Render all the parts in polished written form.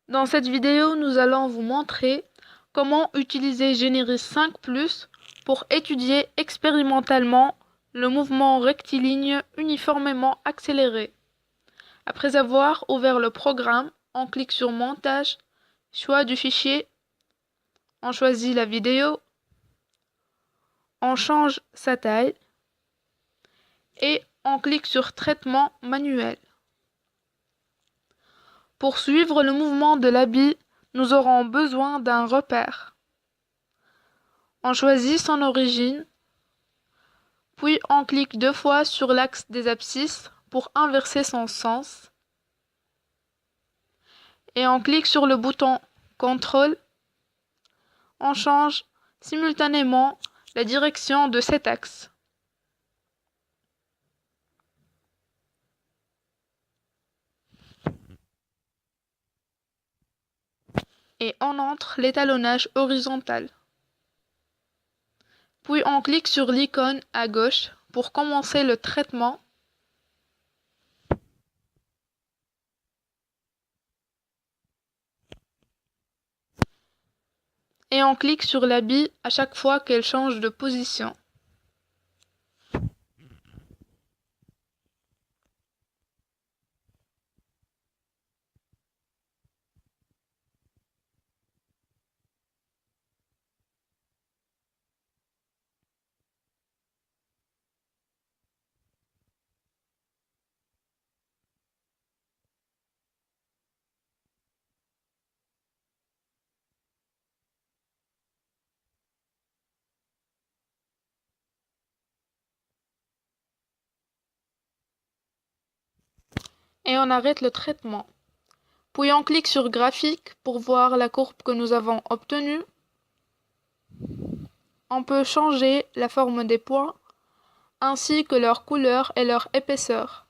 Dans cette vidéo, nous allons vous montrer comment utiliser Généris 5+ pour étudier expérimentalement le mouvement rectiligne uniformément accéléré. Après avoir ouvert le programme, on clique sur Montage, choix du fichier, on choisit la vidéo, on change sa taille et on clique sur Traitement manuel. Pour suivre le mouvement de l'habit, nous aurons besoin d'un repère. On choisit son origine, puis on clique 2 fois sur l'axe des abscisses pour inverser son sens. Et on clique sur le bouton CTRL. On change simultanément la direction de cet axe. Et on entre l'étalonnage horizontal. Puis on clique sur l'icône à gauche pour commencer le traitement. Et on clique sur la bille à chaque fois qu'elle change de position. Et on arrête le traitement. Puis on clique sur Graphique pour voir la courbe que nous avons obtenue. On peut changer la forme des points, ainsi que leur couleur et leur épaisseur.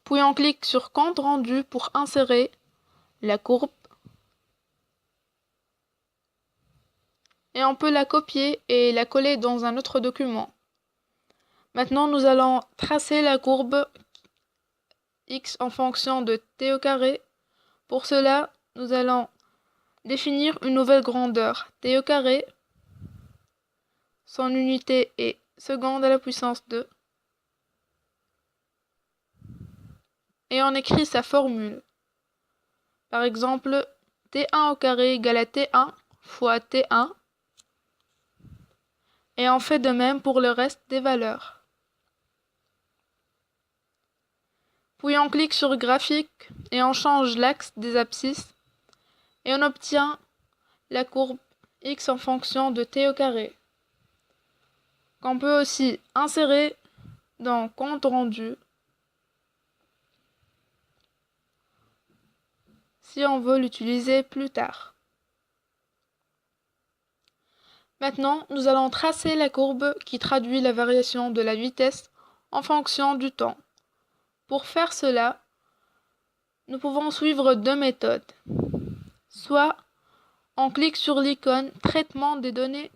Puis on clique sur Compte rendu pour insérer la courbe. Et on peut la copier et la coller dans un autre document. Maintenant, nous allons tracer la courbe x en fonction de t au carré. Pour cela, nous allons définir une nouvelle grandeur, t au carré. Son unité est seconde à la puissance 2. Et on écrit sa formule. Par exemple, t1 au carré égale à t1 fois t1. Et on fait de même pour le reste des valeurs. Puis on clique sur Graphique et on change l'axe des abscisses. Et on obtient la courbe x en fonction de t au carré, qu'on peut aussi insérer dans Compte rendu si on veut l'utiliser plus tard. Maintenant, nous allons tracer la courbe qui traduit la variation de la vitesse en fonction du temps. Pour faire cela, nous pouvons suivre 2 méthodes. Soit on clique sur l'icône Traitement des données,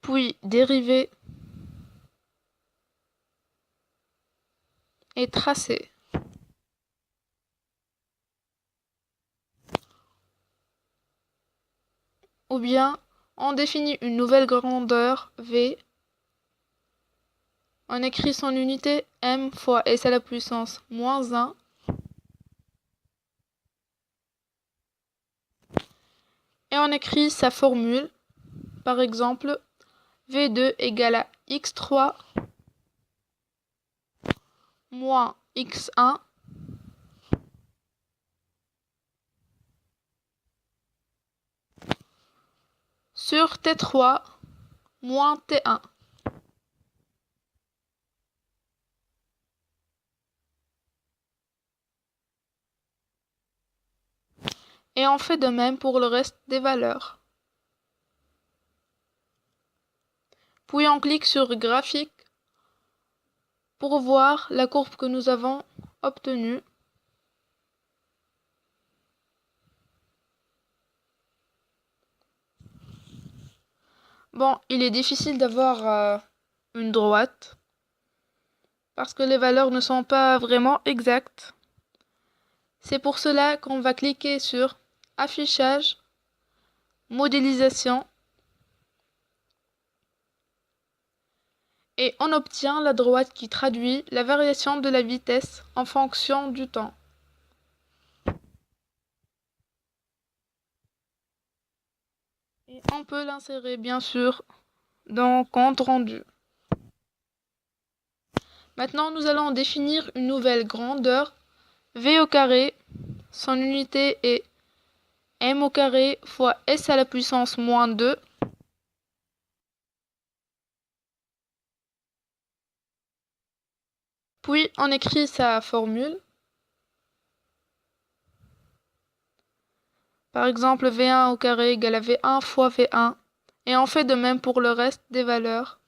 puis Dériver et Tracer. Ou bien on définit une nouvelle grandeur V. On écrit son unité m fois s à la puissance moins 1. Et on écrit sa formule. Par exemple, V2 égale à x3 moins x1 sur T3 moins T1. Et on fait de même pour le reste des valeurs. Puis on clique sur Graphique pour voir la courbe que nous avons obtenue. Bon, il est difficile d'avoir une droite parce que les valeurs ne sont pas vraiment exactes. C'est pour cela qu'on va cliquer sur Affichage, Modélisation et on obtient la droite qui traduit la variation de la vitesse en fonction du temps. Et on peut l'insérer bien sûr dans Compte rendu. Maintenant, nous allons définir une nouvelle grandeur v au carré. Son unité est m au carré fois s à la puissance moins 2. Puis on écrit sa formule. Par exemple, v1 au carré égale à v1 fois v1. Et on fait de même pour le reste des valeurs.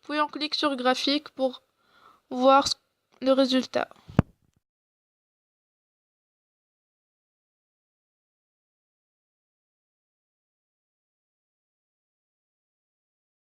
Puis on clique sur graphique pour voir le résultat.